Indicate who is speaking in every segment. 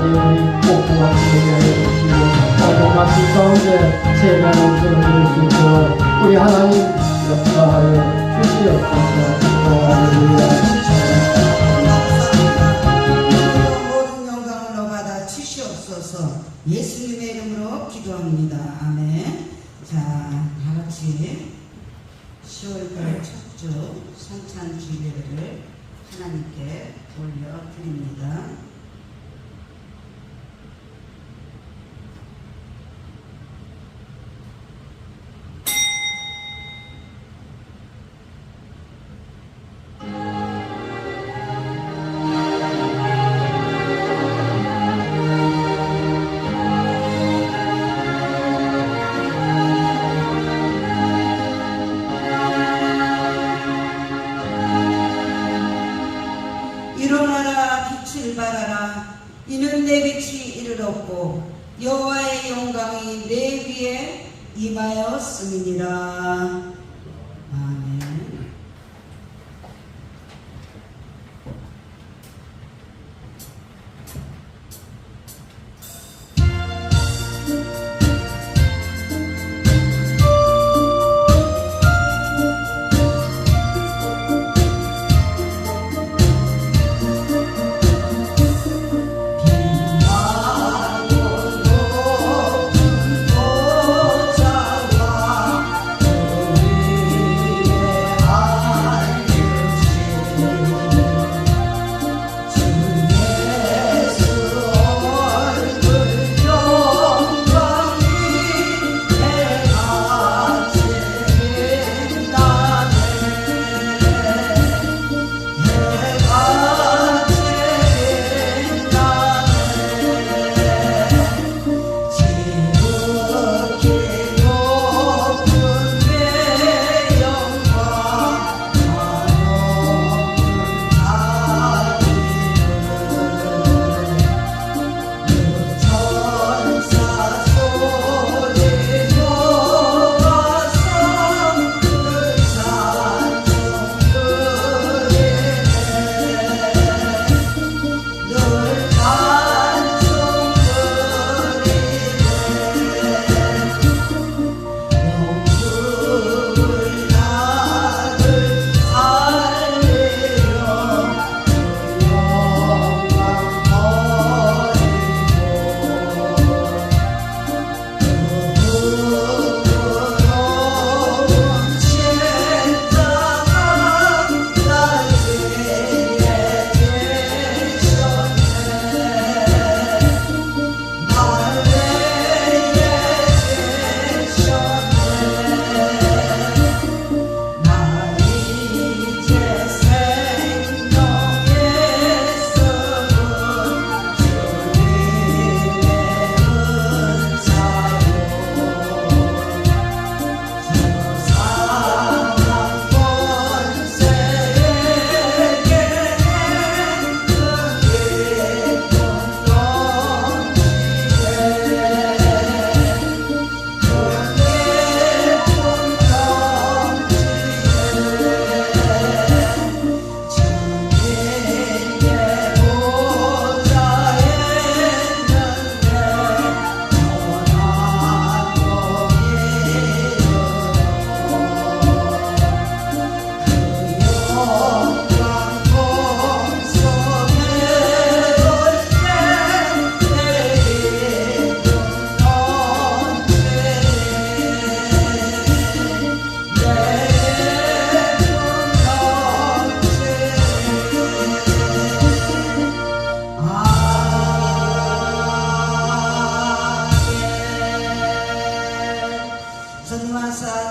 Speaker 1: 아버지 우리 꼭 고맙게 하여 주시고 고맙기 가운데 세배한 음성을 들을 수 있도록 우리 하나님 역사하여 주시옵소서. 할렐루야.
Speaker 2: 모든 영광을 받아 주시옵소서. 예수님의 이름으로 기도합니다. 아멘. 자, 다 같이 10월달 첫주 성찬주 예배를 하나님께 올려드립니다. 일어나라 빛을 발하라 이는 내 빛이 이르렀고 여호와의 영광이 내 위에 임하였음이니라. 아멘.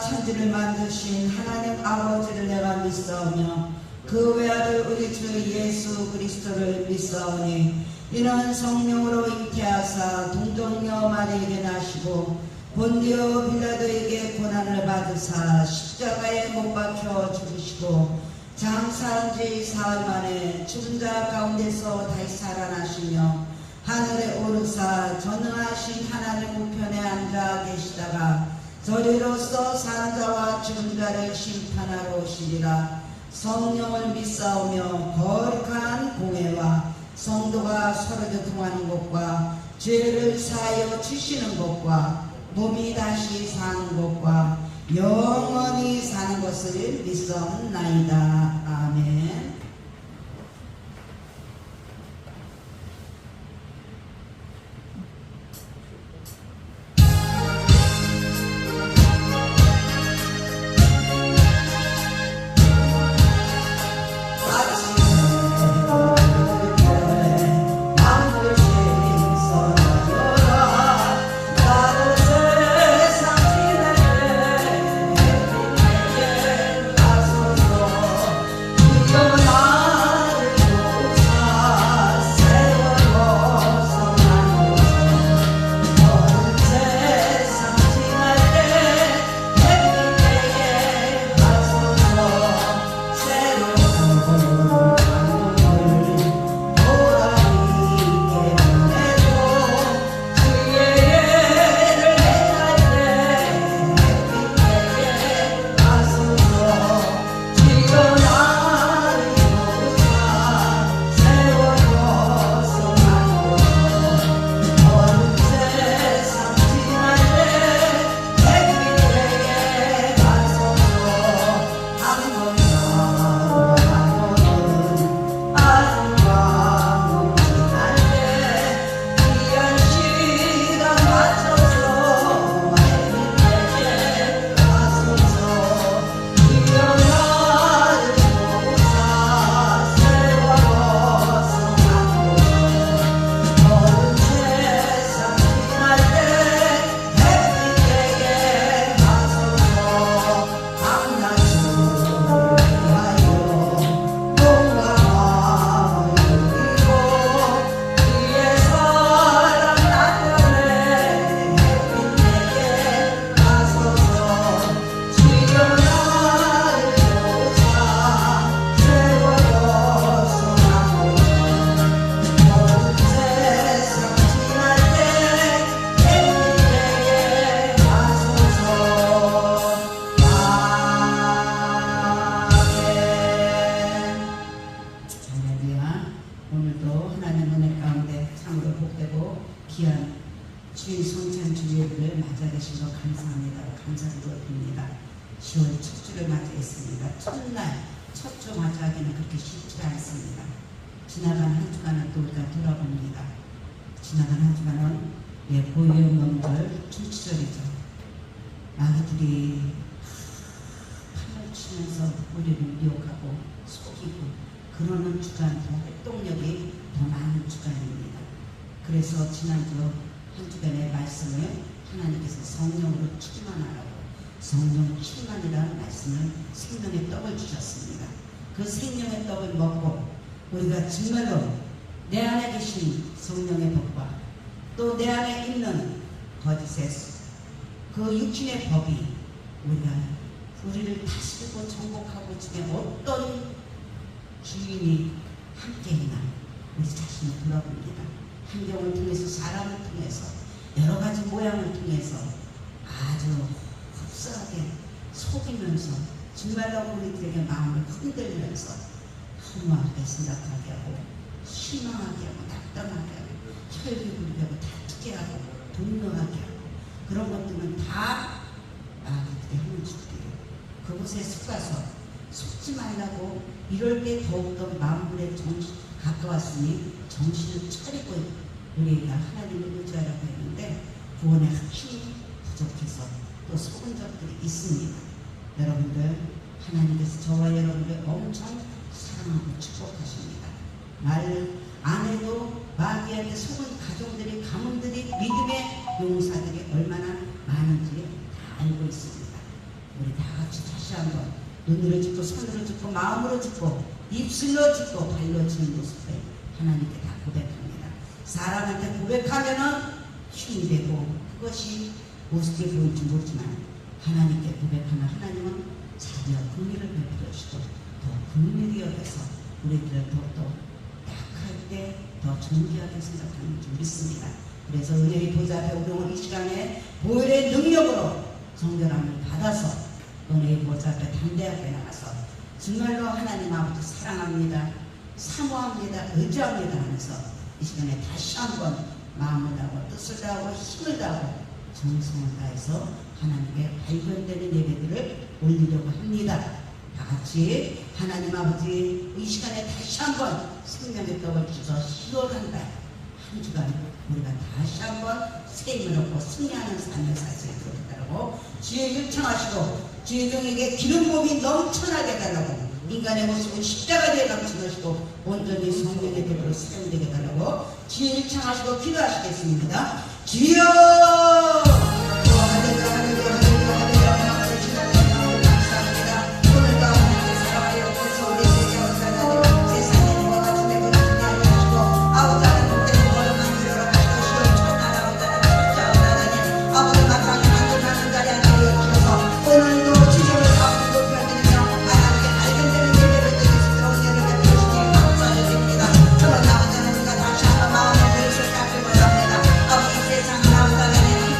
Speaker 2: 천지를 만드신 하나님 아버지를 내가 믿사오며 그 외아들 우리 주 예수 그리스도를 믿사오니 이는 성령으로 잉태하사 동정녀 마리에게 나시고 본디오 빌라도에게 고난을 받으사 십자가에 못 박혀 죽으시고 장사한 지 사흘 만에 죽은 자 가운데서 다시 살아나시며 하늘에 오르사 전능하신 하나님 우편에 앉아 계시다가 저리로서 사는 자와 죽은 자를 심판하러 오시리라. 성령을 믿사오며 거룩한 공회와 성도가 서로 교통하는 것과 죄를 사하여 주시는 것과 몸이 다시 사는 것과 영원히 사는 것을 믿사옵나이다. 아멘. 주의 성찬 주일을 맞아주신 것 감사합니다. 감사드립니다. 10월 첫 주를 맞이했습니다. 첫날, 첫 주 맞이하기는 그렇게 쉽지 않습니다. 지나간 한 주간은 또 우리가 돌아봅니다. 지나간 한 주간은 보혈 명절 출치절이죠. 마귀들이 판을 치면서 우리를 미혹하고 속이고 그러는 주간, 더 활동력이 더 많은 주간입니다. 그래서 지난주 한 주간의 말씀을 하나님께서 성령으로 충만하라고, 성령 충만이라는 말씀을 생명의 떡을 주셨습니다. 그 생명의 떡을 먹고 우리가 정말로 내 안에 계신 성령의 법과 또 내 안에 있는 거짓의 그 육신의 법이 우리를 다스리고 정복하고 중에 어떤 주인이 함께했나 우리 자신을 돌아봅니다. 환경을 통해서, 사람을 통해서, 여러 가지 모양을 통해서 아주 흡사하게 속이면서 정말로 우리들에게 마음을 흔들면서 허무하게 생각하게 하고 실망하게 하고 낙담하게 하고 혈기 부리게 하고 다투게 하고 분노하게 하고 그런 것들은 다 마귀들의 흔적들이에요. 그곳에 속아서 속지 말라고 이럴 때 더욱더 만물의 정신 가까웠으니 정신을 차리고 우리가 하나님을 의지하라고 했는데 구원의 힘이 부족해서 또 속은 적들이 있습니다. 여러분들 하나님께서 저와 여러분들 엄청 사랑하고 축복하십니다. 말 안 해도 마귀한테 속은 가정들이, 가문들이, 믿음의 용사들이 얼마나 많은지 다 알고 있습니다. 우리 다 같이 다시 한번 눈으로 짓고 손으로 짓고 마음으로 짓고 입술로 짓고 발로 짓는 모습을 하나님께 다 고백합니다. 사람한테 고백하면은 힘이 되고 그것이 어떻게 보일지 모르지만 하나님께 고백하면 하나님은 자기와 긍휼을 베풀어 주시고 더 긍휼히 여겨서 우리들을 더욱더 약할 때 더 존귀하게 생각하는 줄 믿습니다. 그래서 은혜의 보좌 앞에 우리 이 시간에 보혈의 능력으로 정결함을 받아서 은혜의 보좌 앞에 담대하게 나가서 정말로 하나님 아버지 사랑합니다. 사모합니다, 의지합니다 하면서 이 시간에 다시 한번 마음을 다하고 뜻을 다하고 힘을 다하고 정성을 다해서 하나님께 발견되는 예배들을 올리려고 합니다. 다 같이 하나님 아버지 이 시간에 다시 한번 생명의 떡을 주셔서 10월 한 달 한 주간 우리가 다시 한번 새 힘을 얻고 승리하는 삶을 살 수 있도록 해달라고 주의 요청하시고 주의 종에게 기름 부음이 넘쳐나게 해달라고 인간의 모습은 십자가에 감추시고 온전히 성령의 대로로 사용되게 해달라고 주의 요청하시고 기도하시겠습니다. 주여 할렐루야 할렐루야 할렐루야 할렐루야 감사합니다. 오늘도 하나님의 사랑하여 오셔서 우리 세계 원사자들 세상의 행복과 같은 데를 준비하게 하시고 아버지 하나님 때문에 벌을 만들어 가시고 천하나오다는 천자오다니 아버지 마땅히 만들어가는 자리 하나를 주셔서 오늘도 지정을 앞으로 높여드리며 하나님께 발견되는 예배를 드릴 수 있도록 은혜를 베푸시니 감사드립니다. 저는 나오자는 우리가 다시 한번 마음의 그릇을 닦을 것합니다. 아버지 세상 나오자는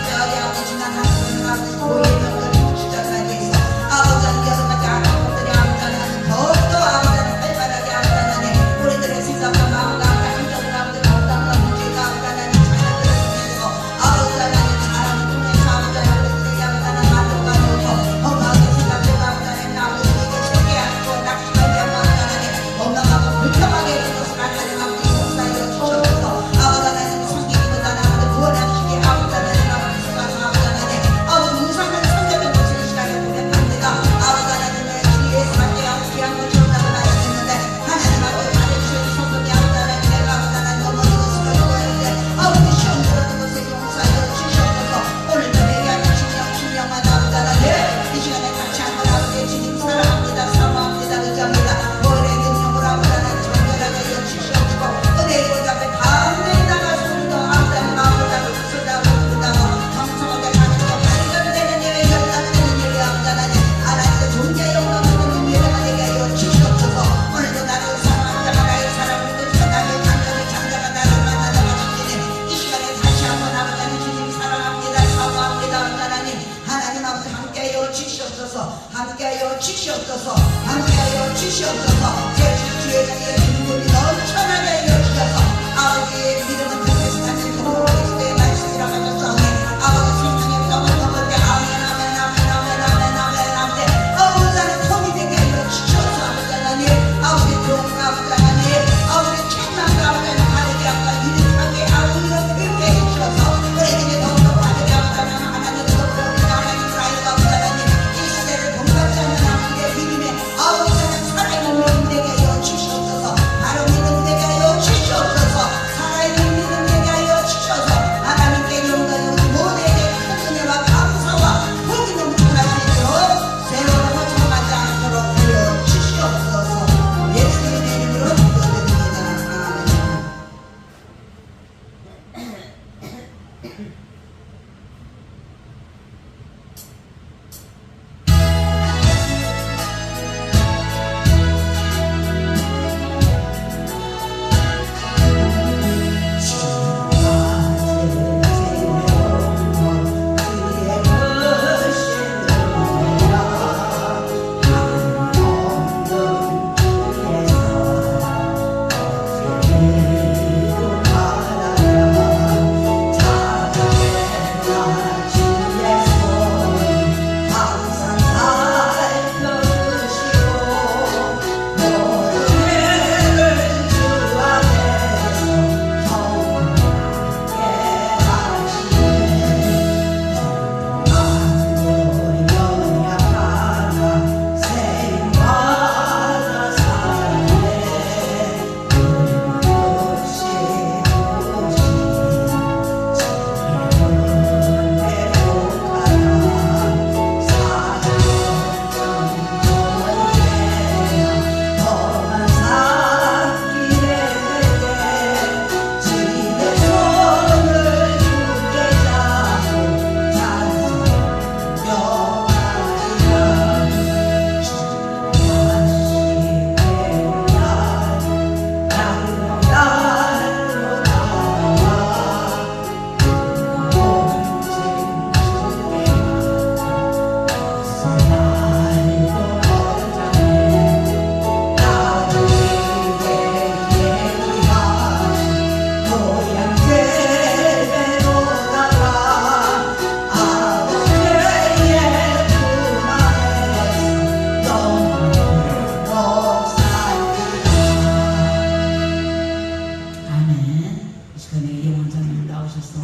Speaker 2: 나오셔서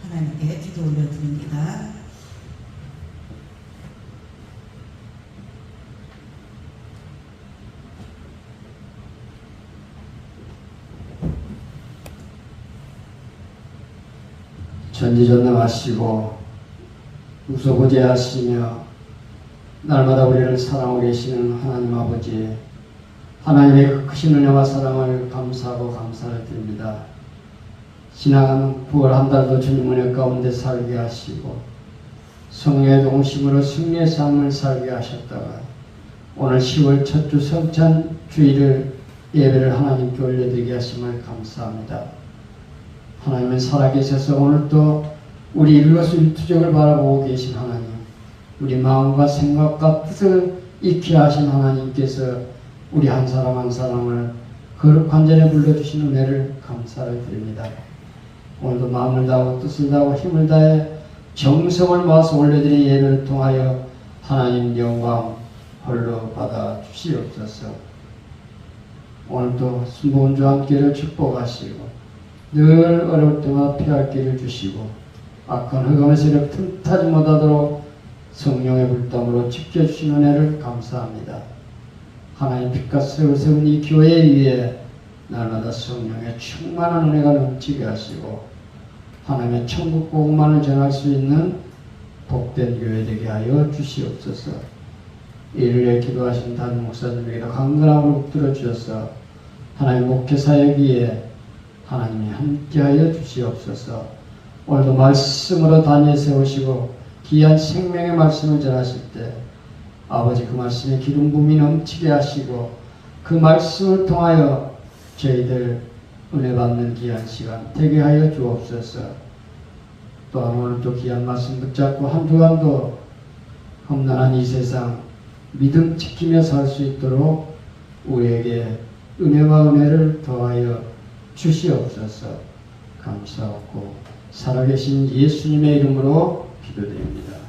Speaker 2: 하나님께 기도 올려드립니다.
Speaker 1: 전지전능하시고 무소부재하시며 날마다 우리를 사랑하고 계시는 하나님 아버지, 하나님의 그 크신 은혜와 사랑을 감사하고 감사를 드립니다. 지나간 9월 한 달도 주님 은혜 가운데 살게 하시고 성령의 동심으로 승리의 삶을 살게 하셨다가 오늘 10월 첫 주 성찬 주일을 예배를 하나님께 올려드리게 하심을 감사합니다. 하나님은 살아계셔서 오늘도 우리 일거수일투족을 바라보고 계신 하나님, 우리 마음과 생각과 뜻을 익히 하신 하나님께서 우리 한 사람 한 사람을 거룩한 전에 불러주신 은혜를 감사를 드립니다. 오늘도 마음을 다하고 뜻을 다하고 힘을 다해 정성을 모아서 올려드린 예배를 통하여 하나님 영광 홀로 받아 주시옵소서. 오늘도 순복음 주와 함께를 축복하시고 늘 어려울 때마다 피할 길을 주시고 악한 흑암의 세력 틈타지 못하도록 성령의 불담으로 지켜주신 은혜를 감사합니다. 하나님 빛과 세월 세운 이 교회 위에 날마다 성령의 충만한 은혜가 넘치게 하시고 하나님의 천국 복음만을 전할 수 있는 복된 교회 되게 하여 주시옵소서. 이를 위해 기도하신 담임 목사님에게도 강건함으로 붙들어 주셔서 하나님 목회 사역 위에 하나님이 함께하여 주시옵소서. 오늘도 말씀으로 단위에 세우시고 귀한 생명의 말씀을 전하실 때 아버지 그 말씀에 기름 부음이 넘치게 하시고 그 말씀을 통하여 저희들 은혜 받는 귀한 시간 되게 하여 주옵소서. 또한 오늘도 귀한 말씀 붙잡고 한 주간도 험난한 이 세상 믿음 지키며 살 수 있도록 우리에게 은혜와 은혜를 더하여 주시옵소서. 감사하고 살아계신 예수님의 이름으로 기도드립니다.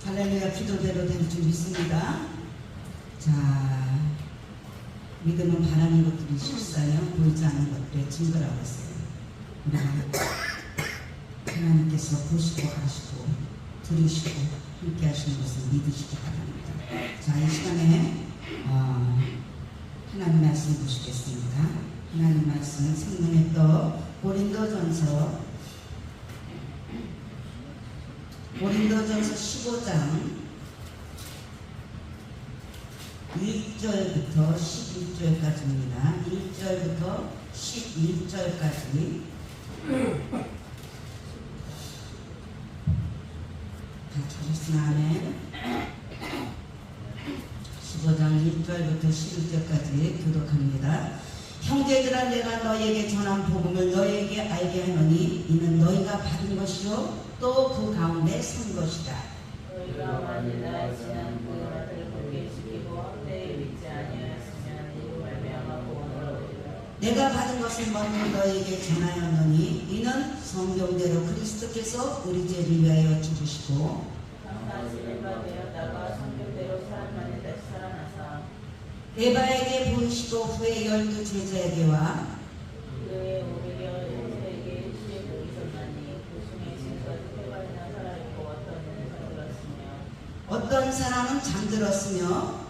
Speaker 2: 할렐루야. 기도대로 될 줄 믿습니다. 자, 믿음은 바라는 것들이 실사요 보이지 않는 것들의 증거라고 했어요. 우리가 하나님께서 보시고 아시고 들으시고 함께 하시는 것을 믿으시기 바랍니다. 자, 이 시간에 하나님 말씀 보시겠습니다. 하나님 말씀 생명의 떡 고린도전서 15장 1절부터 11절까지입니다. 1절부터 11절까지 다 찾았으나 아멘. 15장 1절부터 11절까지 교독합니다. 형제들아, 내가 너희에게 전한 복음을 너희에게 알게 하노니 이는 너희가 받은 것이요 또 그 가운데 선 것이다.
Speaker 3: 너희가 만일 나의 지난 그가 들고 계시고 내에 믿지 아니하였으면 이로 말미암아 구원을 얻으리라.
Speaker 2: 내가 받은 것을 먼저 너희에게 전하였노니 이는 성경대로 그리스도께서 우리 죄를 위하여 죽으시고
Speaker 3: 당신의 바 되었다가 성경대로 사람 만에 다시 살아나사
Speaker 2: 에바에게 보이시고 후에 12 제자에게와
Speaker 3: 그의 500여 형제에게 일시에 보이셨나니 그 중에 지금까지 8발이나 살아있고 어떤 이는 잠들었으며
Speaker 2: 어떤 사람은 잠들었으며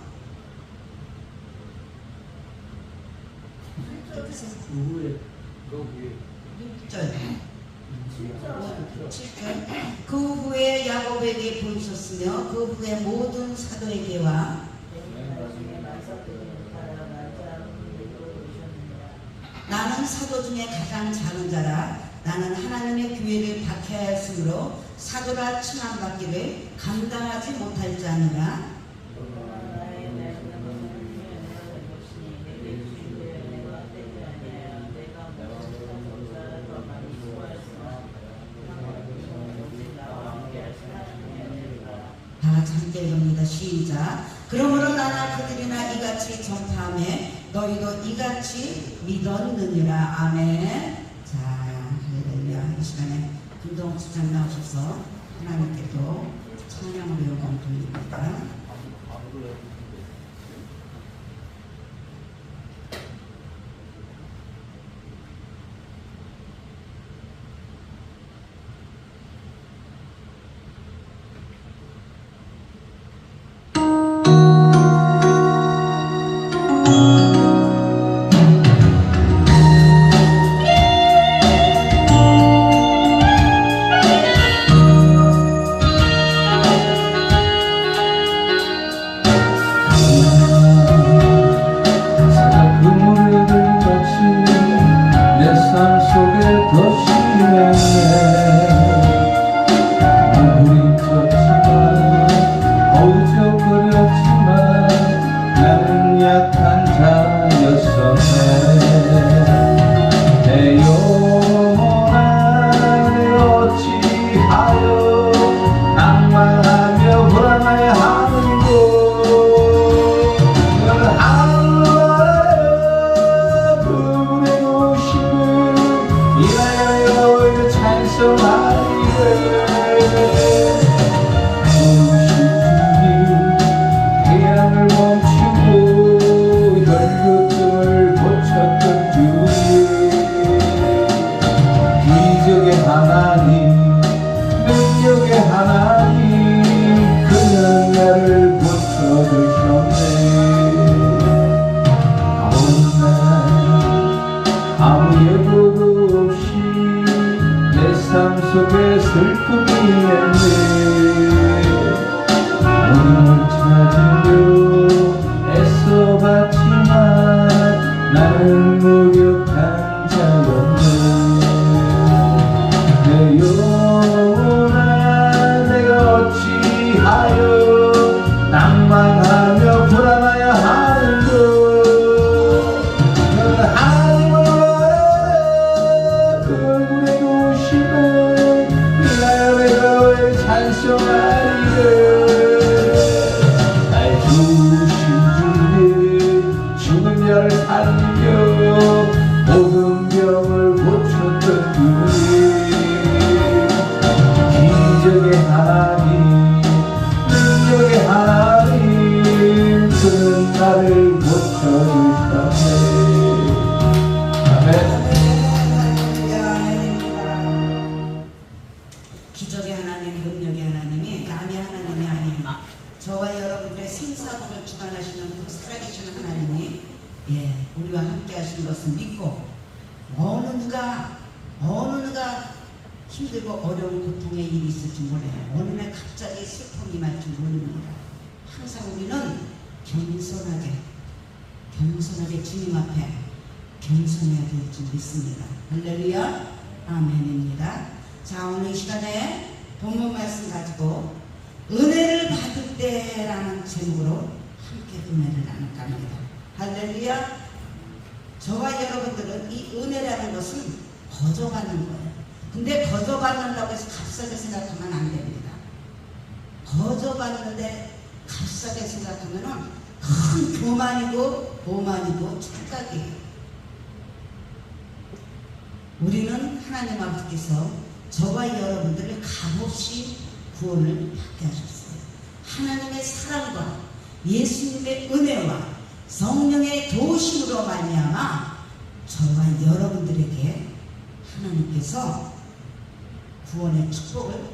Speaker 2: 그 후에 야곱에게 보이셨으며 그 후에 모든 사도에게와 나는 사도 중에 가장 작은 자라 나는 하나님의 교회를 박해하였으므로 사도라 칭함받기를 감당하지 못할 자니라.
Speaker 3: 나의 낡은 것은 내가 된 것이니 내게 주신 그 은혜가 떼지 아니하여 내가 못한 것보다 더 많이 수고하였으나 오직 나와 함께 하신 하나님의 은혜라.
Speaker 2: 다 같이 함께 읽습니다. 시작. 그러므로 나나 그들이나 이같이 전파하며 너희도 이같이 믿었느니라. 아멘. 자, 할렐루야. 이 시간에 김동욱 수장 나오셔서 하나님께도 찬양으로 영광 돌립니다. 기적의 하나님, 능력의 하나님이 남의 하나님이 아닌 저와 여러분들의 생사국을 주관하시는 그 살아계시는 하나님이 우리와 함께 하시는 것을 믿고 어느 누가 힘들고 어려운 고통의 일이 있을지 몰라요. 어느 날 갑자기 슬픔이 임할지 모릅니다. 항상 우리는 겸손하게 주님 앞에 겸손해야 될 줄 믿습니다. 할렐루야, 아멘입니다. 자, 오늘 이 시간에 본문 말씀 가지고 은혜를 받을 때라는 제목으로 함께 은혜를 나눌까 합니다. 할렐루야. 저와 여러분들은 이 은혜라는 것은 거저받는 거예요. 근데 거저받는다고 해서 값싸게 생각하면 안 됩니다. 거저받는데 값싸게 생각하면 큰 교만이고 착각이에요. 우리는 하나님 아버지께서 저와 여러분들을 값없이 구원을 받게 하셨어요. 하나님의 사랑과 예수님의 은혜와 성령의 도우심으로 말미암아 저와 여러분들에게 하나님께서 구원의 축복을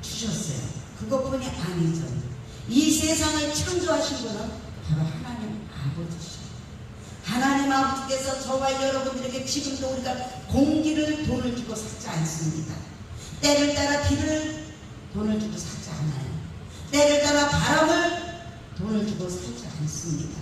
Speaker 2: 주셨어요. 그것뿐이 아니죠. 이 세상을 창조하신 분은 바로 하나님 아버지시죠. 하나님 아버지께서 저와 여러분들에게 지금도 우리가 공기를 돈을 주고 사지 않습니다. 때를 따라 비를 돈을 주고 사지 않아요. 때를 따라 바람을 돈을 주고 사지 않습니다.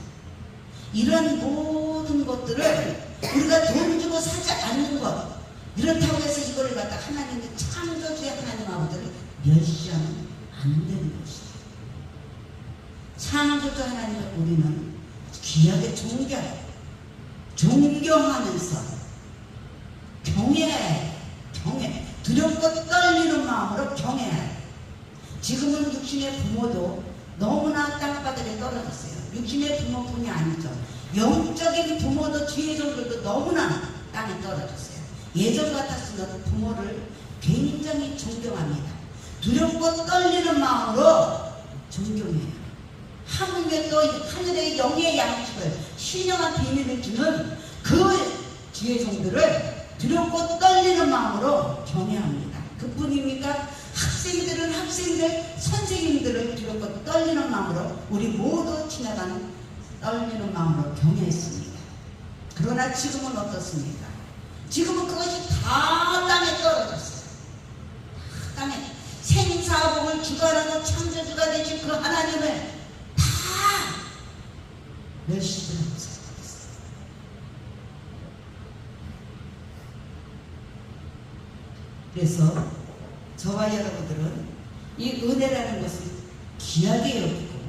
Speaker 2: 이런 모든 것들을 우리가 돈 주고 사지 않는 것, 이렇다고 해서 이걸 갖다 하나님의 창조주의 하나님 아버지를 멸시하면 안 되는 것이죠. 창조주 하나님을 우리는 귀하게 존경하면서 경외, 두렵고 떨리는 마음으로 경외해야. 지금은 육신의 부모도 너무나 땅바닥에 떨어졌어요. 육신의 부모뿐이 아니죠. 영적인 부모도 지혜종들도 너무나 땅에 떨어졌어요. 예전 같았으면 부모를 굉장히 존경합니다. 두렵고 떨리는 마음으로 존경해요. 하물며 또 하늘의 영의 양식을 신령한 비밀을 주는 그 지혜종들을 두렵고 떨리는 마음으로 경외합니다. 그뿐입니까? 학생들, 선생님들을 두렵고 떨리는 마음으로 우리 모두 지나가는 떨리는 마음으로 경외했습니다. 그러나 지금은 어떻습니까? 지금은 그것이 다 땅에 떨어졌어요. 땅에 생사복을 주관하고 창조주가 되신 그 하나님을 다 멸시하고 살아갔어요. 그래서 저와 여러분들은 이 은혜라는 것을 귀하게 여기고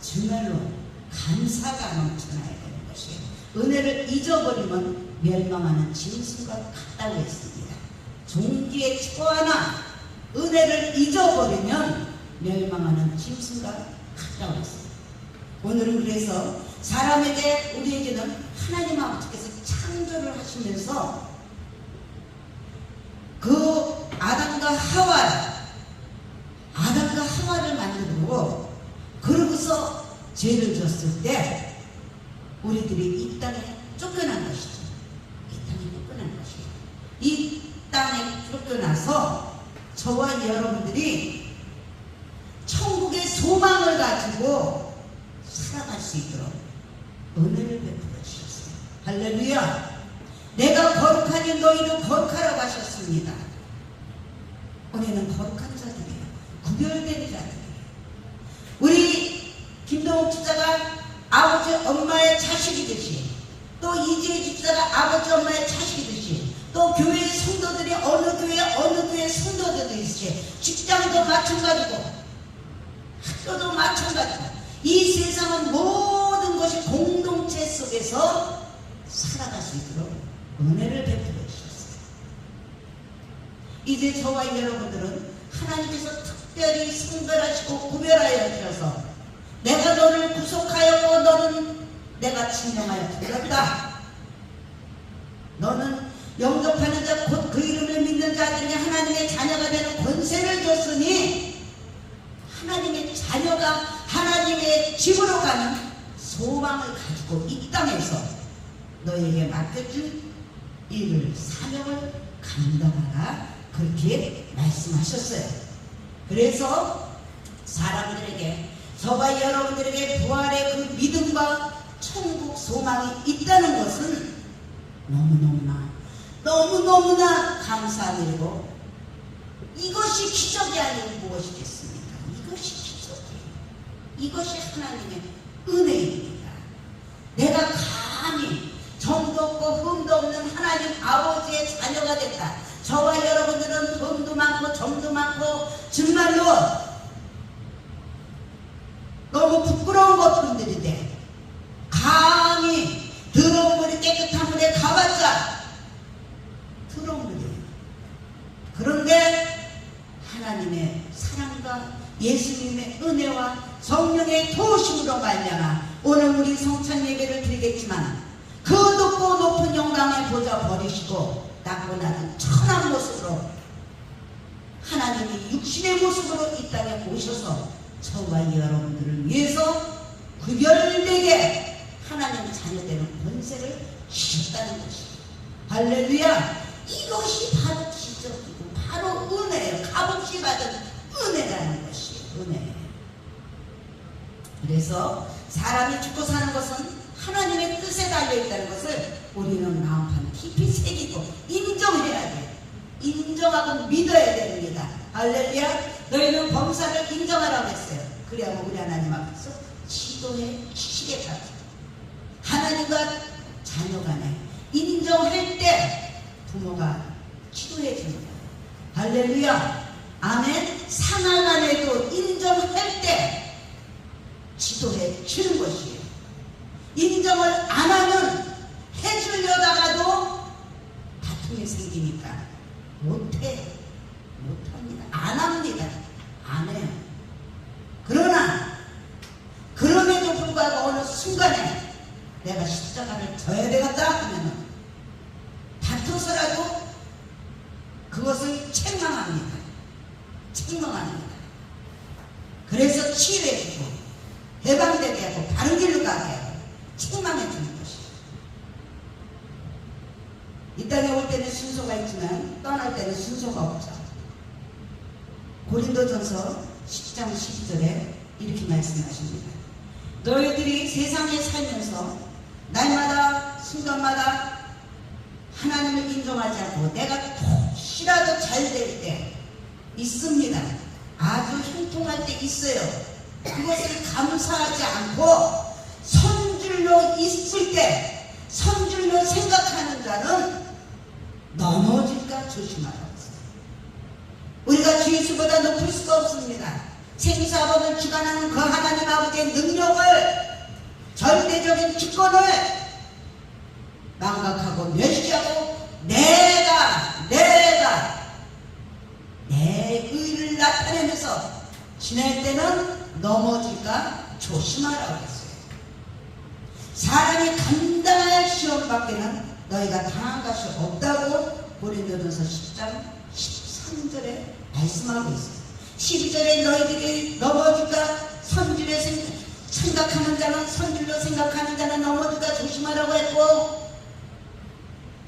Speaker 2: 정말로 감사가 넘쳐나야 되는 것이에요. 은혜를 잊어버리면 멸망하는 짐승과 같다고 했습니다. 종기에 처하나 은혜를 잊어버리면 멸망하는 짐승과 같다고 했습니다. 오늘은 그래서 사람에게 우리에게는 하나님 아버지께서 창조를 하시면서 그 아담과 하와를 만들고 그러고서 죄를 졌을 때 우리들이 이 땅에 쫓겨난 것이죠. 이 땅에 쫓겨난 것이에요. 이 땅에 쫓겨나서 저와 여러분들이 천국의 소망을 가지고 살아갈 수 있도록 은혜를 베풀어 주셨어요. 할렐루야. 내가 거룩하니 너희도 거룩하라고 하셨습니다. 우리는 거룩한 자들이에요. 구별된 자들이에요. 우리 김동욱 집사가 아버지 엄마의 자식이듯이 또 이재희 집사가 아버지 엄마의 자식이듯이 또 교회의 성도들이 어느 교회 성도들이듯이 직장도 마찬가지고 학교도 마찬가지고 이 세상은 모든 것이 공동체 속에서 살아갈 수 있도록 은혜를 베풀어 주셨어요. 이제 저와 여러분들은 하나님께서 특별히 선별하시고 구별하여 주셔서 내가 너를 구속하였고 너는 내가 칭령하여 드렸다. 너는 영접하는 자 곧 그 이름을 믿는 자들에게 하나님의 자녀가 되는 권세를 줬으니 하나님의 자녀가 하나님의 집으로 가는 소망을 가지고 이 땅에서 너에게 맡겨준 일을 사명을 감당하라 그렇게 말씀하셨어요. 그래서 사람들에게 저와 여러분들에게 부활의 그 믿음과 천국 소망이 있다는 것은 너무너무나 감사한 일이고 이것이 기적이 아니고 무엇이겠습니까? 이것이 기적이에요. 이것이 하나님의 은혜입니다. 내가 감히 정도 없고 흠도 없는 하나님 아버지의 자녀가 됐다. 저와 여러분들은 흠도 많고 정도 많고 정말로 너무 부끄러운 것들인데 감히 더러운 물이 깨끗한 물에 가봤자 더러운 물이에요. 그런데 하나님의 사랑과 예수님의 은혜와 성령의 도우심으로 말미암아 오늘 우리 성찬 예배를 드리겠지만 그 높고 높은 영광의 보좌 버리시고 낮고 낮은 천한 모습으로 하나님이 육신의 모습으로 이 땅에 오셔서 저와 여러분들을 위해서 구별되게 하나님 자녀되는 권세를 주셨다는 것이에요. 할렐루야. 이것이 바로 기적이고 바로 은혜예요. 값없이 받은 은혜라는 것이에요. 은혜. 그래서 사람이 죽고 사는 것은 하나님의 뜻에 달려있다는 것을 우리는 마음판 깊이 새기고 인정해야 돼요. 인정하고 믿어야 됩니다. 할렐루야. 너희는 범사를 인정하라고 했어요. 그래야 우리 하나님 앞에서 지도해 주시겠다. 하나님과 자녀 간에 인정할 때 부모가 기도해 줍니다. 할렐루야. 아멘. 상황 안에도 인정할 때 기도해 주는 것이에요. 인정을 안 하면 해주려다가도 다툼이 생기니까 못합니다. 안 합니다. 안 해요. 그러나 그럼에도 불구하고 어느 순간에 내가 십자가를 져야 되겠다 하면 다투서라도 그것을 책망합니다. 책망합니다. 그래서 치유해주고 해방되게 하고 바른 길로 가게 하고 책망해주는 것이에요. 이 땅에 올 때는 순서가 있지만 떠날 때는 순서가 없죠. 고린도전서 10장 12절에 이렇게 말씀하십니다. 너희들이 세상에 살면서 날마다 순간마다 하나님을 인정하지 않고 내가 혹시라도 잘 될 때 있습니다. 아주 형통할 때 있어요. 그것을 감사하지 않고 선줄로 있을 때 선줄로 생각하는 자는 넘어질까 조심하라고 했어요. 우리가 주 예수보다 높을 수가 없습니다. 생사법을 주관하는 그 하나님 아버지의 능력을 절대적인 주권을 망각하고 멸시하고 내가 내 의를 나타내면서 지낼 때는 넘어질까 조심하라고 했어요. 사람이 감당할 시험 밖에는 너희가 당한 것이 없다고 고린도전서 10장 13절에 말씀하고 있어요. 12절에 너희들이 넘어질까 선줄에 생각하는 자는 선줄로 생각하는 자는 넘어질까 조심하라고 했고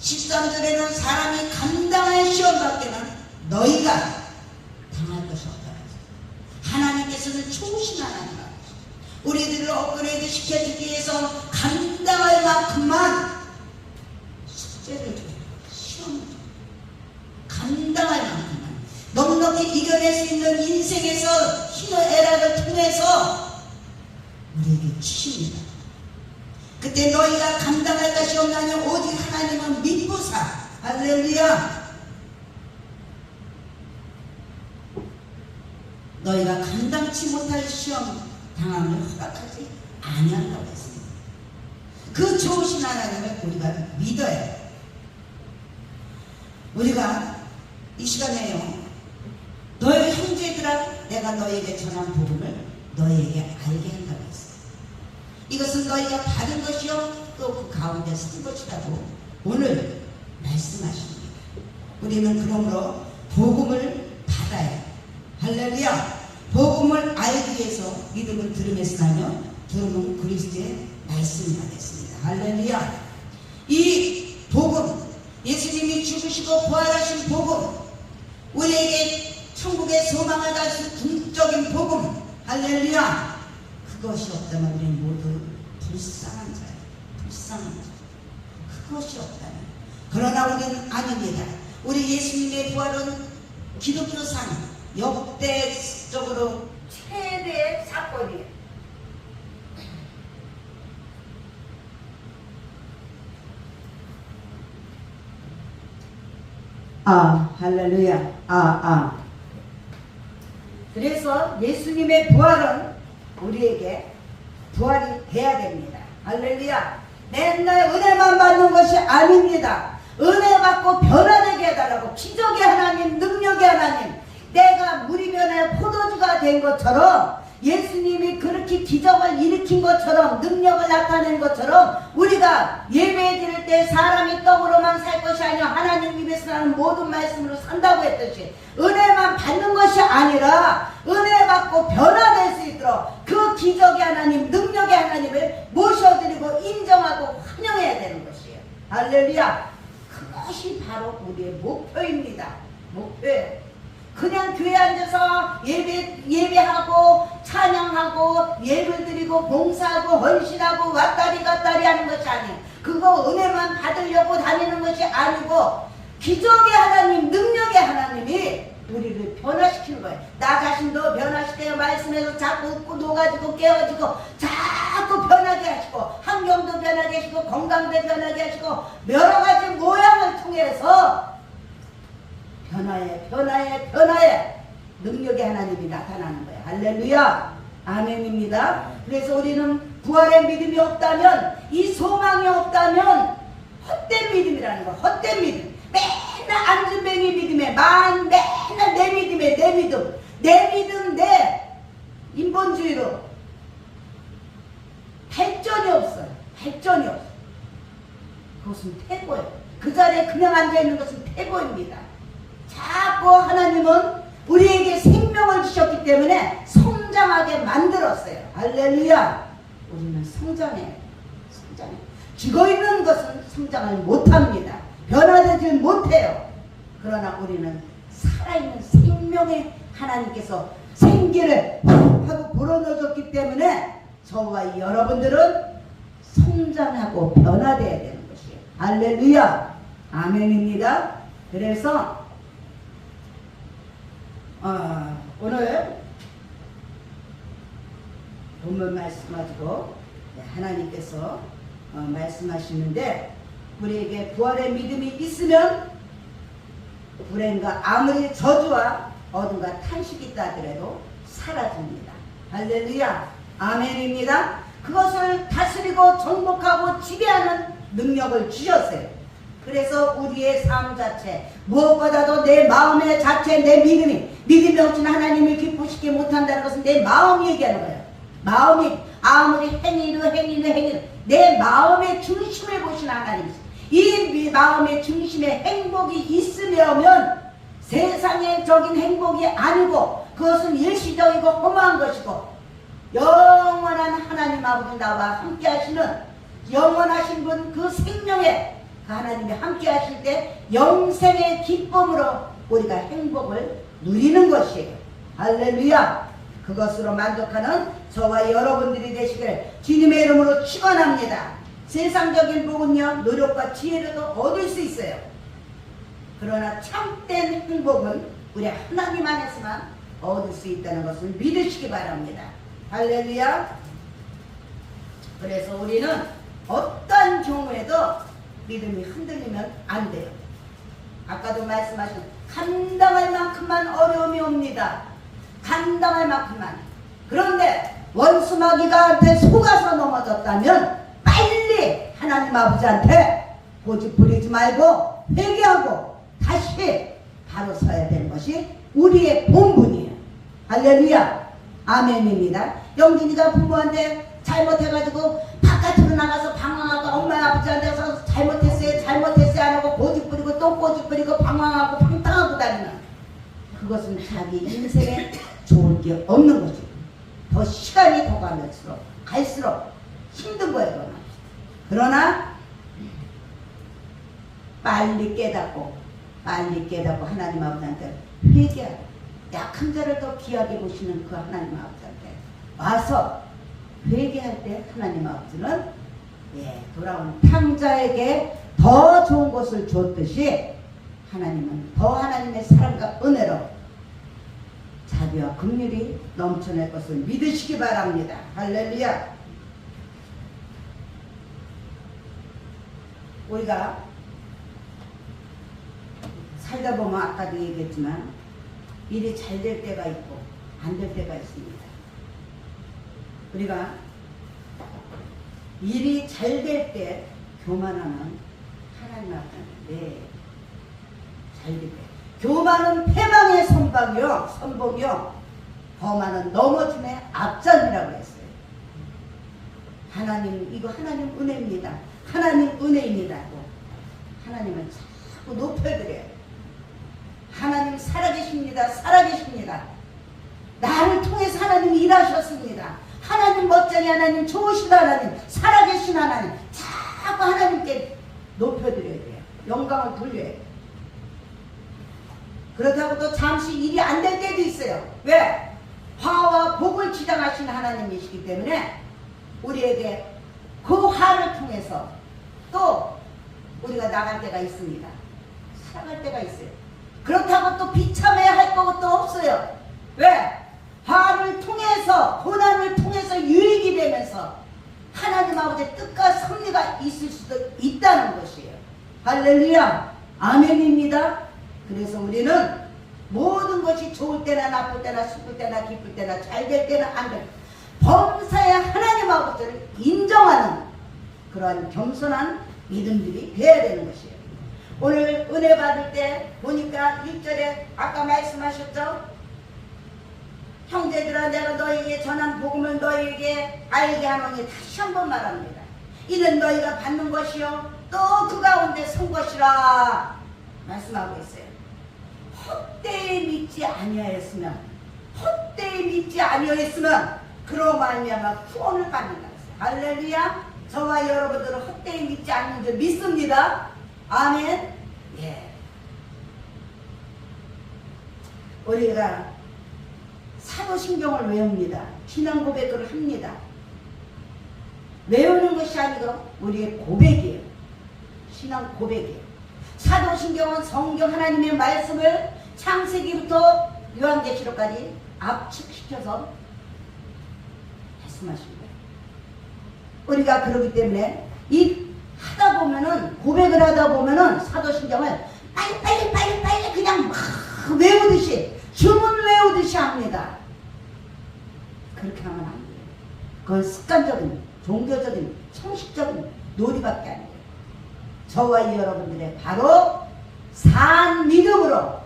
Speaker 2: 13절에는 사람이 감당할 시험 밖에는 너희가 당할 것이 없다. 하나님께서는 좋으신 하나님 우리들을 업그레이드 시켜주기 위해서 감당할 만큼만 숙제를 줘요. 시험을 줘요. 감당할 만큼만 넉넉히 이겨낼 수 있는 인생에서 희노애락을 통해서 우리에게 주십니다. 그때 너희가 감당할 것이 없나니 오직 하나님은 믿부사. 할렐루야. 너희가 감당치 못할 시험 당함을 허락하지 아니한다고 했습니다. 그 좋으신 하나님을 우리가 믿어야 우리가 이 시간에요. 너희 형제들아 내가 너희에게 전한 복음을 너희에게 알게 한다고 했어요. 이것은 너희가 받은 것이요 또 그 가운데 쓴 것이라고 오늘 말씀하십니다. 우리는 그러므로 복음을 받아야 할렐루야. 복음을 알기 위해서 믿음은 들음에서 나며 들음은 그리스도의 말씀이 되겠습니다. 할렐루야. 이 복음 예수님이 죽으시고 부활하신 복음 우리에게 천국의 소망을 갈 수 있는 궁적인 복음 할렐루야. 그것이 없다면 우리는 모두 불쌍한 자예요. 불쌍한 자. 그것이 없다면 그러나 우리는 아닙니다. 우리 예수님의 부활은 기독교상 역대적으로 최대의 사건이에요. 할렐루야. 그래서 예수님의 부활은 우리에게 부활이 돼야 됩니다. 할렐루야. 맨날 은혜만 받는 것이 아닙니다. 은혜 받고 변화되게 해달라고. 기적의 하나님, 능력의 하나님. 내가 물이 변해 포도주가 된 것처럼 예수님이 그렇게 기적을 일으킨 것처럼 능력을 나타낸 것처럼 우리가 예배 드릴 때 사람이 떡으로만 살 것이 아니라 하나님 입에서 나는 모든 말씀으로 산다고 했듯이 은혜만 받는 것이 아니라 은혜 받고 변화될 수 있도록 그 기적의 하나님 능력의 하나님을 모셔드리고 인정하고 환영해야 되는 것이에요. 할렐루야. 그것이 바로 우리의 목표입니다. 목표예요. 그냥 교회 앉아서 예배하고 찬양하고 예물 드리고 봉사하고 헌신하고 왔다리 갔다리 하는 것이 아니에요. 그거 은혜만 받으려고 다니는 것이 아니고 기적의 하나님 능력의 하나님이 우리를 변화시키는 거예요. 나 자신도 변화시켜요. 말씀에서 자꾸 웃고 녹아지고 깨어지고 자꾸 변하게 하시고 환경도 변하게 하시고 건강도 변하게 하시고 여러 가지 모양을 통해서 변화에 능력의 하나님이 나타나는 거예요. 할렐루야. 아멘입니다. 그래서 우리는 부활의 믿음이 없다면, 이 소망이 없다면 헛된 믿음이라는 거. 헛된 믿음. 맨날 안전뱅이 믿음에 맨날 내 믿음에 내 믿음 내 인본주의로 발전이 없어요. 발전이 없어요. 그것은 태고예요. 그 자리에 그냥 앉아있는 것은 태고입니다. 자꾸 하나님은 우리에게 생명을 주셨기 때문에 성장하게 만들었어요. 할렐루야. 우리는 성장해. 죽어있는 것은 성장을 못합니다. 변화되지 못해요. 그러나 우리는 살아있는 생명의 하나님께서 생기를 하고 불어넣어줬기 때문에 저와 여러분들은 성장하고 변화되어야 되는 것이에요. 할렐루야. 아멘입니다. 그래서 오늘 본문 말씀 가지고 하나님께서 말씀하시는데, 우리에게 부활의 믿음이 있으면 불행과 아무리 저주와 어둠과 탄식이 있다 하더라도 사라집니다. 할렐루야. 아멘입니다. 그것을 다스리고 정복하고 지배하는 능력을 주셨어요. 그래서 우리의 삶 자체, 무엇보다도 내 마음의 자체, 내 믿음이 없이는 하나님을 기쁘시게 못한다는 것은 내 마음이 얘기하는 거예요. 마음이 아무리 행위로 내 마음의 중심을 보시는 하나님이세요. 이 마음의 중심에 행복이 있으면 세상적인 행복이 아니고 그것은 일시적이고 허무한 것이고, 영원한 하나님 아버지 나와 함께 하시는 영원하신 분, 그 생명에 그 하나님이 함께 하실 때 영생의 기쁨으로 우리가 행복을 누리는 것이에요. 할렐루야. 그것으로 만족하는 저와 여러분들이 되시기를 주님의 이름으로 축원합니다. 세상적인 복은요, 노력과 지혜로도 얻을 수 있어요. 그러나 참된 행복은 우리 하나님 안에서만 얻을 수 있다는 것을 믿으시기 바랍니다. 할렐루야. 그래서 우리는 어떤 경우에도 믿음이 흔들리면 안 돼요. 아까도 말씀하신 감당할 만큼만 어려움이 옵니다. 감당할 만큼만. 그런데 원수마귀가한테 속아서 넘어졌다면 빨리 하나님 아버지한테 고집 부리지 말고 회개하고 다시 바로 서야 되는 것이 우리의 본분이에요. 할렐루야. 아멘입니다. 영진이가 부모한테 잘못해가지고 바깥으로 나가서 방황하고 엄마 아버지한테서 잘못했어요 안 하고 고집 부리고 또 고집 부리고 방황하고 방탕하고 다니는, 그것은 자기 인생에 좋을 게 없는 거죠. 더 시간이 더 갈수록 힘든 거예요. 그러나 빨리 깨닫고 하나님 아버지한테 회개하고 약한 자를 더 귀하게 보시는 그 하나님 아버지한테 와서 회개할 때 하나님 아버지는 돌아온 탕자에게 더 좋은 것을 줬듯이 하나님은 더 하나님의 사랑과 은혜로 자비와 긍휼이 넘쳐날 것을 믿으시기 바랍니다. 할렐루야. 우리가 살다 보면 아까도 얘기했지만 일이 잘 될 때가 있고 안 될 때가 있습니다. 우리가 일이 잘 될 때 교만하는 하나님 앞에 잘 될 때, 교만은 패망의 선봉이요 거만은 넘어짐의 앞장이라고 했어요. 하나님, 이거 하나님 은혜입니다. 하나님 은혜입니다. 하나님은 자꾸 높여드려요. 하나님 살아계십니다. 나를 통해서 하나님이 일하셨습니다. 하나님 멋쟁이 하나님, 좋으신 하나님, 살아계신 하나님, 자꾸 하나님께 높여드려야 돼요. 영광을 돌려야 돼요. 그렇다고 또 잠시 일이 안 될 때도 있어요. 왜? 화와 복을 지향하신 하나님이시기 때문에 우리에게 그 화를 통해서 또 우리가 나갈 때가 있습니다. 살아갈 때가 있어요. 그렇다고 또 비참해야 할 것도 없어요. 왜? 화를 통해서, 고난을 통해서 유익이 되면서 하나님 아버지의 뜻과 섭리가 있을 수도 있다는 것이에요. 할렐루야. 아멘입니다. 그래서 우리는 모든 것이 좋을 때나 나쁠 때나 슬플 때나 기쁠 때나 잘 될 때나 안 될 때 범사에 하나님 아버지를 인정하는 그러한 겸손한 믿음들이 되어야 되는 것이에요. 오늘 은혜 받을 때 보니까 1절에 아까 말씀하셨죠? 형제들아 내가 너희에게 전한 복음을 너희에게 알게 하노니 다시 한번 말합니다. 이는 너희가 받는 것이요 또 그 가운데 선 것이라 말씀하고 있어요. 헛되이 믿지 아니하였으면 그로 말미암아 구원을 받는다. 할렐루야. 저와 여러분들은 헛되이 믿지 않는 줄 믿습니다. 아멘. 예. 우리가 사도신경을 외웁니다. 신앙 고백을 합니다. 외우는 것이 아니고 우리의 고백이에요. 신앙 고백이에요. 사도신경은 성경 하나님의 말씀을 창세기부터 요한계시록까지 압축시켜서 말씀하십니다. 우리가 그러기 때문에 이 하다 보면은 고백을 하다 보면은 사도신경을 빨리 그냥 막 외우듯이 주문 외우듯이 합니다. 그렇게 하면 안 돼요. 그건 습관적인 종교적인 형식적인 놀이밖에 안 돼요. 저와 여러분들의 바로 산 믿음으로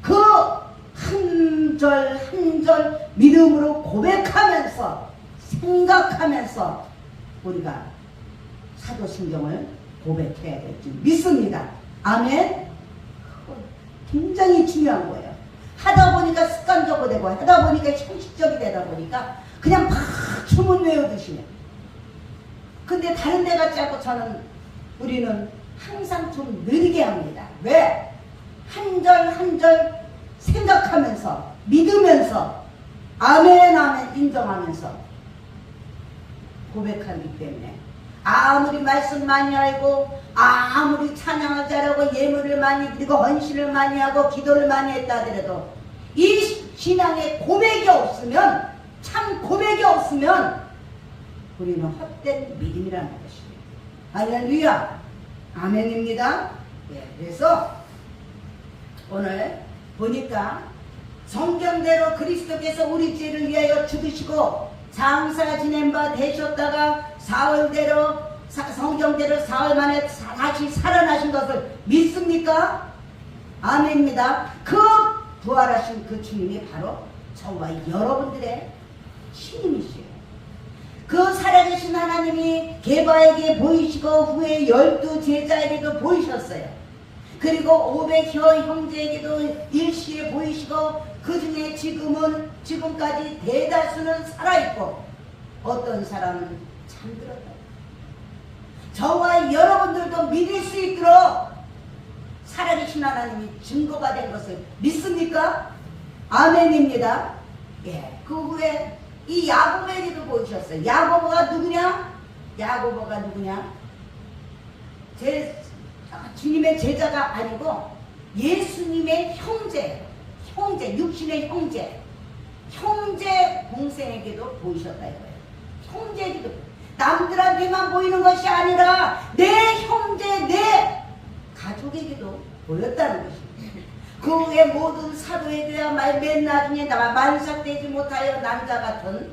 Speaker 2: 그 한 절 한 절 믿음으로 고백하면서 생각하면서 우리가 사도신경을 고백해야 될 줄 믿습니다. 아멘. 굉장히 중요한 거예요. 하다 보니까 습관적으로 되고 하다 보니까 형식적이 되다 보니까 그냥 막 주문 외우듯이. 근데 다른 데 같지 않고 우리는 항상 좀 느리게 합니다. 왜? 한 절 한 절 생각하면서 믿으면서 아멘 아멘 인정하면서 고백하기 때문에 아무리 말씀 많이 알고 아무리 찬양을 잘하고 예물을 많이 드리고 헌신을 많이 하고 기도를 많이 했다 하더라도 이 신앙에 고백이 없으면 참 고백이 없으면 우리는 헛된 믿음이라는 것입니다. 할렐루야. 아멘입니다. 예, 그래서 오늘 보니까 성경대로 그리스도께서 우리 죄를 위하여 죽으시고 장사 지낸 바 되셨다가 성경대로 사흘 만에 다시 살아나신 것을 믿습니까? 아멘입니다. 그 부활하신 그 주님이 바로 저와 여러분들의 신임이시에요. 그 살아계신 하나님이 게바에게 보이시고 후에 12 제자에게도 보이셨어요. 그리고 500여 형제에게도 일시에 보이시고 그 중에 지금까지 대다수는 살아있고 어떤 사람은 잠들었다. 저와 여러분들도 믿을 수 있도록 살아계신 하나님이 증거가 된 것을 믿습니까? 아멘입니다. 예. 그 후에 이 야고보에게도 보이셨어요. 야고보가 누구냐? 주님의 제자가 아니고 예수님의 형제, 육신의 형제 동생에게도 보이셨다 이거예요. 형제에게도 남들한테만 보이는 것이 아니라 내 형제, 내 가족에게도 보였다는 것입니다. 그 후에 모든 사도에 대한 맨 나중에 만삭되지 못하여 남자 같은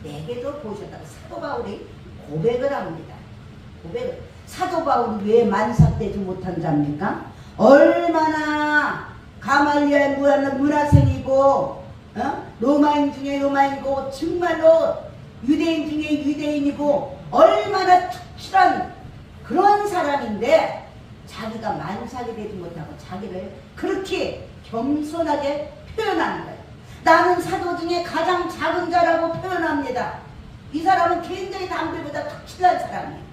Speaker 2: 내게도 보셨다고 사도 바울이 고백을 합니다. 사도 바울이 왜 만삭되지 못한 자입니까? 얼마나 가말리엘 문화생이고 로마인 중에 로마인이고 정말로 유대인 중에 유대인이고 얼마나 특출한 그런 사람인데 자기가 만삭이 되지 못하고 자기를 그렇게 겸손하게 표현하는 거예요. 나는 사도 중에 가장 작은 자라고 표현합니다. 이 사람은 굉장히 남들보다 특출한 사람이에요.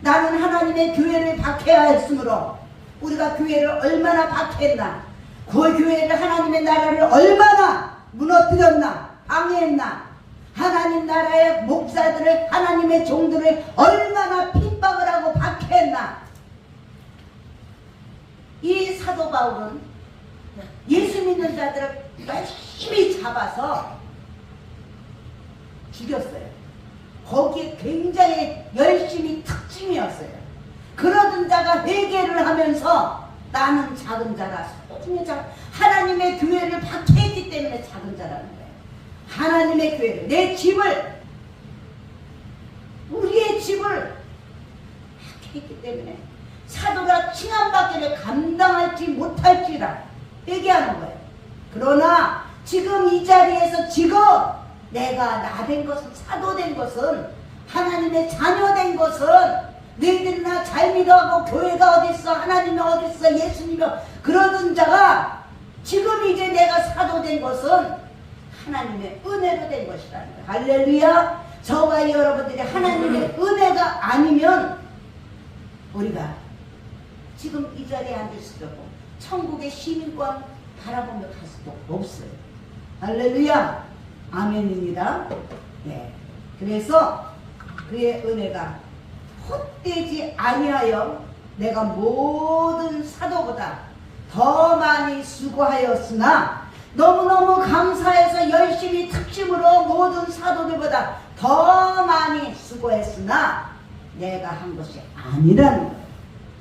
Speaker 2: 나는 하나님의 교회를 박해야 했으므로 우리가 교회를 얼마나 박해했나, 그 교회를 하나님의 나라를 얼마나 무너뜨렸나, 방해했나, 하나님 나라의 목사들을, 하나님의 종들을 얼마나 핍박을 하고 박해했나. 이 사도 바울은 예수 믿는 자들을 열심히 잡아서 죽였어요. 거기에 굉장히 열심히 특징이었어요. 그러던 자가 회개를 하면서
Speaker 4: 나는 작은 자라. 사도 중에 하나님의 교회를 박해했기 때문에 작은 자라는 거예요. 하나님의 교회를, 내 집을, 우리의 집을 박해했기 때문에 사도가 칭함받기를 감당할지 못할지라 얘기하는 거예요. 그러나 지금 이 자리에서 지금 내가 나 된 것은, 사도 된 것은, 하나님의 자녀 된 것은, 너희들이나 잘 믿어하고 교회가 어딨어, 하나님이 어딨어, 예수님이 그러던 자가 지금 이제 내가 사도 된 것은 하나님의 은혜로 된 것이라는 거예요. 할렐루야. 저와 여러분들이 하나님의 은혜가 아니면 우리가 지금 이 자리에 앉을 수도 없고 천국의 시민권 바라보며 갈 수도 없어요. 할렐루야. 아멘입니다. 네. 그래서 그의 은혜가 헛되지 아니하여 내가 모든 사도보다 더 많이 수고하였으나 너무너무 감사해서 열심히 특심으로 모든 사도들보다 더 많이 수고했으나 내가 한 것이 아니라는 거예요.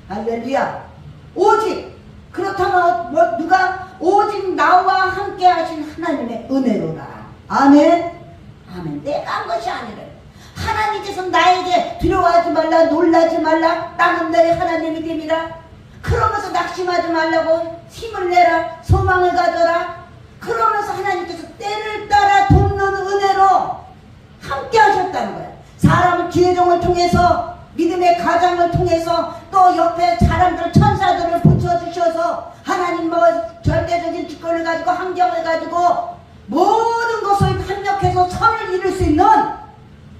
Speaker 4: 할렐루야. 오직 그렇다면 누가 오직 나와 함께 하신 하나님의 은혜로라. 아멘. 아멘. 내가 한 것이 아니라 하나님께서 나에게 두려워하지 말라, 놀라지 말라, 나는 너의 하나님이 됨이라. 그러면서 낙심하지 말라고 힘을 내라, 소망을 가져라. 그러면서 하나님께서 때를 따라 돕는 은혜로 함께 하셨다는 거야. 사람을 기회종을 통해서, 믿음의 가장을 통해서, 또 옆에 사람들, 천사들을 붙여주셔서 하나님 절대적인 주권을 가지고 환경을 가지고 모든 것을 협력해서 선을 이룰 수 있는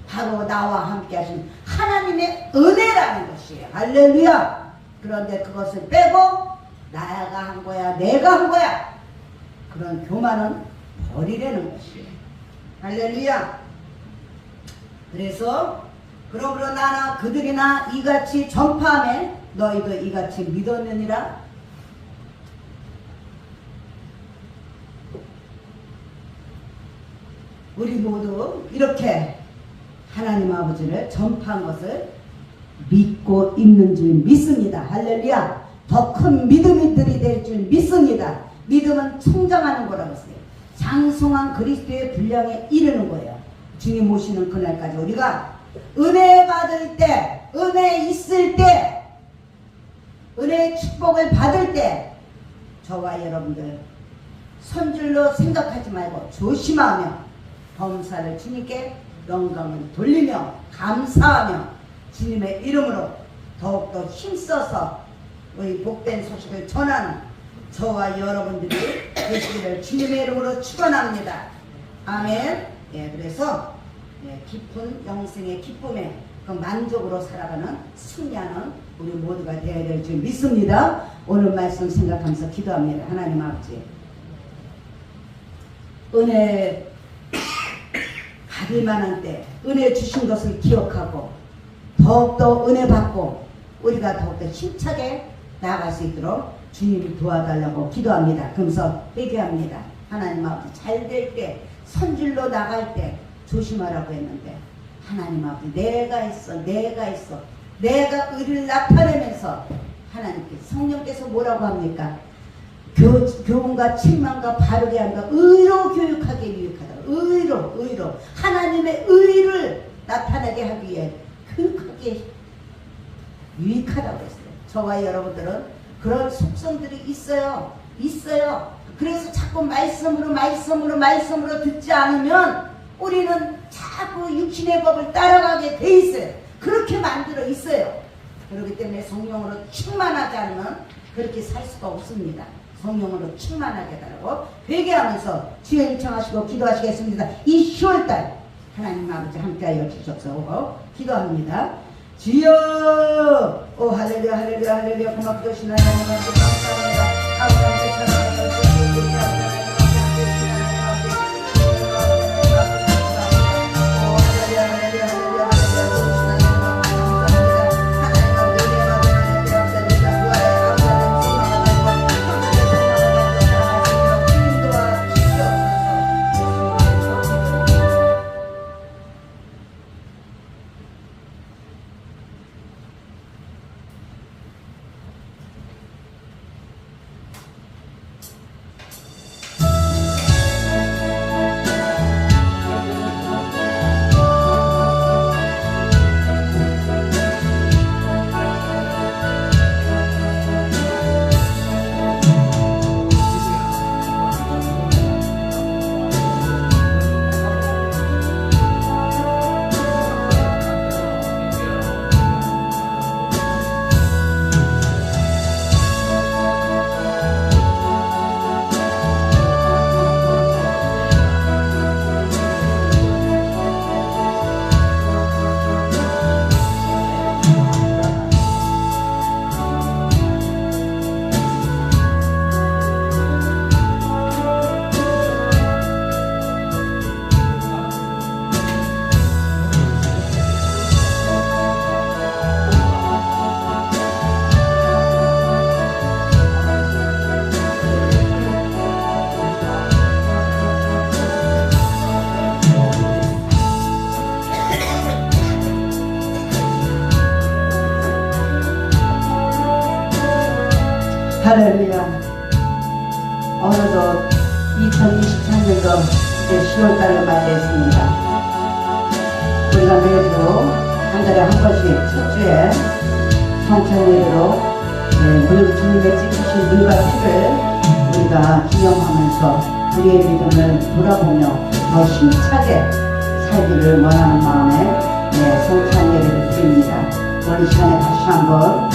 Speaker 4: 바로 나와 함께 하신 하나님의 은혜라는 것이에요. 할렐루야. 그런데 그것을 빼고 나가 한 거야, 내가 한 거야, 그런 교만은 버리라는 것이에요. 할렐루야. 그래서 그러므로 나나 그들이나 이같이 전파하며 너희도 이같이 믿었느니라. 우리 모두 이렇게 하나님 아버지를 전파한 것을 믿고 있는 줄 믿습니다. 할렐루야. 더 큰 믿음이들이 될 줄 믿습니다. 믿음은 성장하는 거라고 했어요. 장성한 그리스도의 분량에 이르는 거예요. 주님 오시는 그날까지 우리가 은혜 받을 때, 은혜 있을 때, 은혜의 축복을 받을 때 저와 여러분들 선줄로 생각하지 말고 조심하며 범사를 주님께 영광을 돌리며 감사하며 주님의 이름으로 더욱더 힘써서 우리 복된 소식을 전하는 저와 여러분들이 되시기를 주님의 이름으로 축원합니다. 아멘. 예, 그래서 깊은 영생의 기쁨에 그 만족으로 살아가는 승리하는 우리 모두가 되어야 될 줄 믿습니다. 오늘 말씀 생각하면서 기도합니다. 하나님 아버지, 은혜 받을 만한 때 은혜 주신 것을 기억하고 더욱더 은혜 받고 우리가 더욱더 힘차게 나아갈 수 있도록 주님이 도와달라고 기도합니다. 그러면서 회개합니다. 하나님 아버지, 잘 될 때, 선줄로 나갈 때 조심하라고 했는데 하나님 아버지, 내가 있어 내가 의를 나타내면서 하나님께서, 성령께서 뭐라고 합니까? 교훈과 책망과 바르게 한다. 의로 교육하게 유익하다. 의로 하나님의 의를 나타내게 하기 위해 교육하게 유익하다고 했어요. 저와 여러분들은 그런 속성들이 있어요. 그래서 자꾸 말씀으로 듣지 않으면 우리는 자꾸 육신의 법을 따라가게 돼 있어요. 그렇게 만들어 있어요. 그렇기 때문에 성령으로 충만하지 않으면 그렇게 살 수가 없습니다. 성령으로 충만하게 달라고 회개하면서 주여 요청하시고 기도하시겠습니다. 이 10월달 하나님 아버지 함께하여 주셔서 기도합니다. 주여, 오 할렐루야 할렐루야 할렐루야. 고맙도 신하여 감사합니다. 감사합니다. 감사합니다. 할렐루야. 어느덧 2023년도 이제 10월달을 맞이했습니다. 우리가 매주 한 달에 한 번씩 첫 주에 성찬예배로 주님의 찢으신 물과 피를 우리가 기념하면서 우리의 믿음을 돌아보며 더 힘차게 살기를 원하는 마음에 성찬예배를 드립니다. 오늘 이 시간에 다시 한번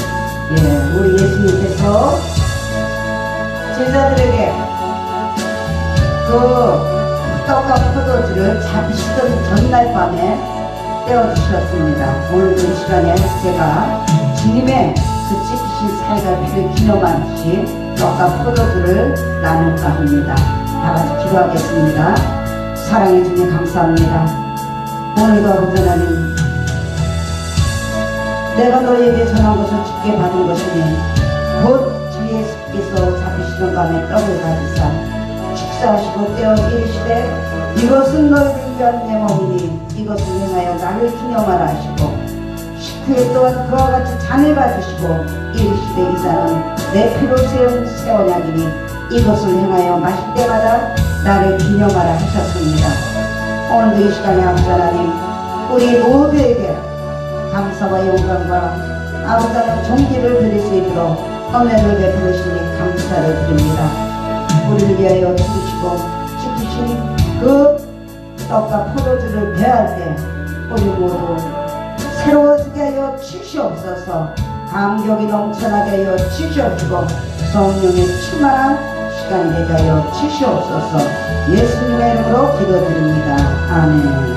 Speaker 4: 우리 예수님께서 제자들에게 그 떡과 포도주를 잡으시던 전날 밤에 떼어주셨습니다. 오늘도 이 시간에 제가 주님의 그 찢으신 살과 피를 기념하듯이 떡과 포도주를 나눌까 합니다. 다 같이 기도하겠습니다. 사랑해 주님 감사합니다. 오늘도 아버지 하나님, 내가 너희에게 전한 것을 주께 받은 것이니 곧 주 예수께서 잡히시던 밤에 떡을 가지사 축사하시고 떼어 이르시되 이것은 너희를 위한 내 몸이니 이것을 행하여 나를 기념하라 하시고 식후에 또한 그와 같이 잔을 가지시고 이르시되 이자는 내 피로 세운 새 언약이니 이것을 행하여 마실 때마다 나를 기념하라 하셨습니다. 오늘도 이 시간에 아버지 하나님, 우리 모두에게 감사와 영광과 아버지 하나님 존귀를 드릴 수 있도록 은혜를 베풀으시니 감사를 드립니다. 우리를 위하여 죽으시고 지키신 그 떡과 포도주를 배할 때 우리 모두 새로워지게 하여 주시옵소서. 감격이 넘쳐나게 하여 주시옵시고 성령의 충만한 시간이 되게 하여 주시옵소서. 예수님의 이름으로 기도드립니다. 아멘.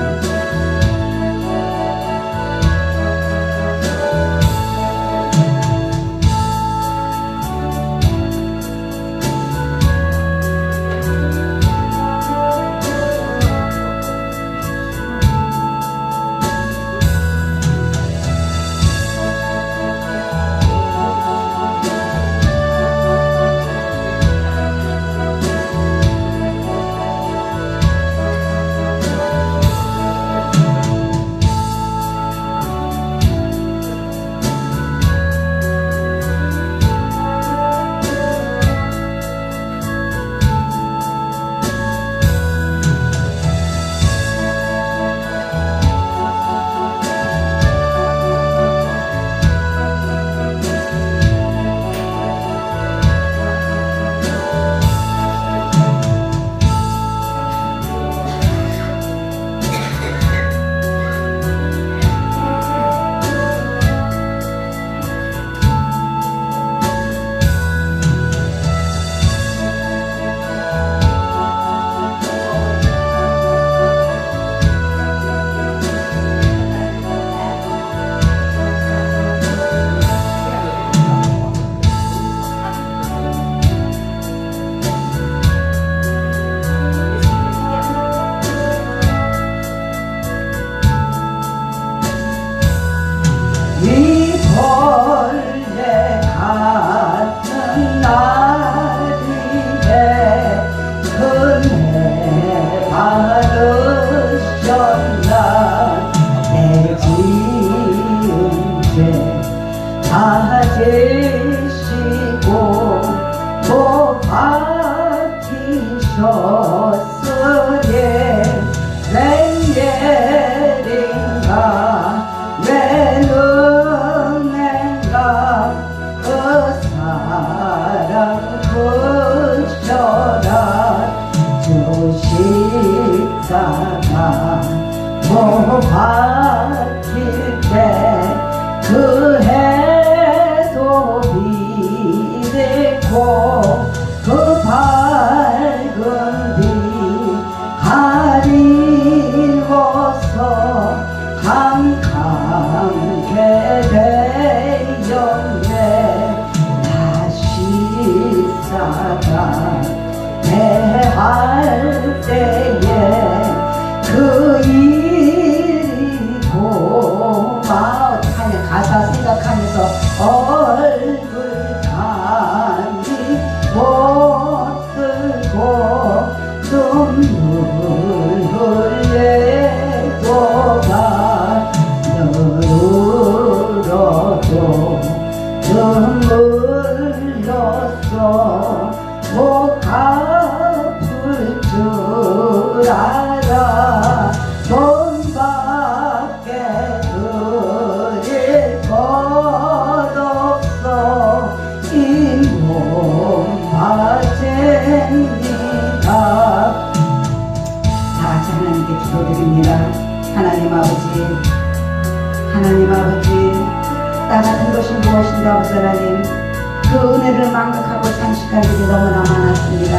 Speaker 4: 그 해도 비되고 그 밝은 빛 가리워서 캄캄게 되었네. 나 십자가 대할 때에 그 일이 고마워. 가사 생각하면서 기도드립니다. 하나님 아버지, 하나님 아버지, 나 같은 것이 무엇인가 아버지 하나님, 그 은혜를 망각하고 잠식한 일이 너무나 많았습니다.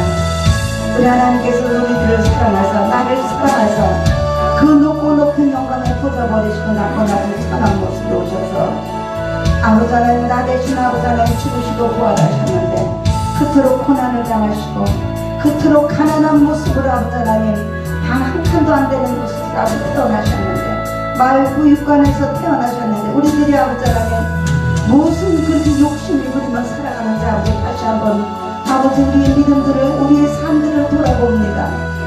Speaker 4: 우리 하나님께서 우리들을 사랑하사, 나를 사랑하사 그 높고 높은 영광을 꽂아버리시고 낳고 나서 선한 모습으로 오셔서 아버지 하나님, 나 대신 아버지 하나님 죽으시고 부활하셨는데 그토록 고난을 당하시고 그토록 가난한 모습으로 아버지 하나님 방 한 칸도 안 되는 모습으로 아버지 태어나셨는데 마을 구육관에서 태어나셨는데 우리들이 아버지 하나님 무슨 그렇게 욕심을 부리며 살아가는지 아버지 다시 한번 아버지 우리의 믿음들을 우리의 삶들을 돌아봅니다.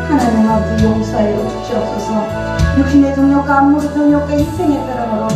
Speaker 4: 하나님 아버지 용서하여 주시옵소서. 육신의 정욕과 안무의 정욕과 인생의 사랑으로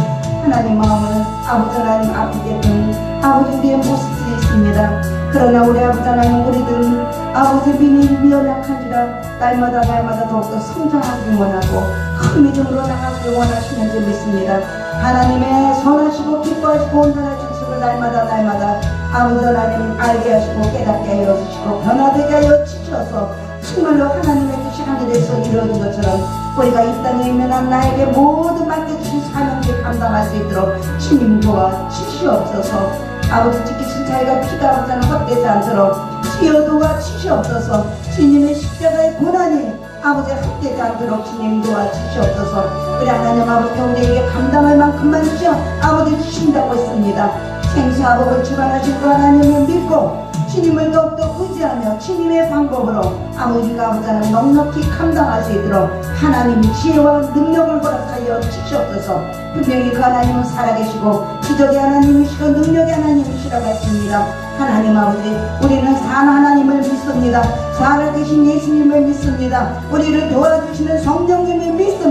Speaker 4: 하나님 마음을 아버지 하나님 아프게 했던 아버지 우리의 모습들이 있습니다. 그러나 우리 아버지 하나님 우리들은 아버지 믿음이 미연약한지라 날마다 더욱더 성장하기 원하고 큰 믿음으로 나가기 원하시는 줄 믿습니다. 하나님의 선하시고 기뻐하시고 온전하신 것을 날마다 아버지 하나님 알게 하시고 깨닫게 하여 주시고 변화되게 하여 주셔서 정말로 하나님의 뜻이 하늘에서 이루어진 것처럼 우리가 이 땅에 있는 한 나에게 모두 맡겨주신 사명을 감당할 수 있도록 주님 도와 주시옵소서. 아버지 지키신 자기가 피가 아버지는 헛되지 않도록 주여도와 주시옵소서. 주님의 십자가의 고난이 아버지 헛되지 않도록 주님 도와 주시옵소서. 우리 하나님 아버지 우리에게 감당할 만큼만 주셔 아버지 주신다고 했습니다. 생사복을 주관하신 그 하나님을 믿고 주님을 더욱더 의지하며 주님의 방법으로 아버지가 아버지는 넉넉히 감당할 수 있도록 하나님 지혜와 능력을 허락하여 주시옵소서. 분명히 그 하나님은 살아계시고 기적의 하나님이시고 능력의 하나님이시라고 했습니다. 하나님 아버지 우리는 산 하나님을 믿습니다. 살아계신 예수님을 믿습니다. 우리를 도와주시는 성령님을 믿습니다.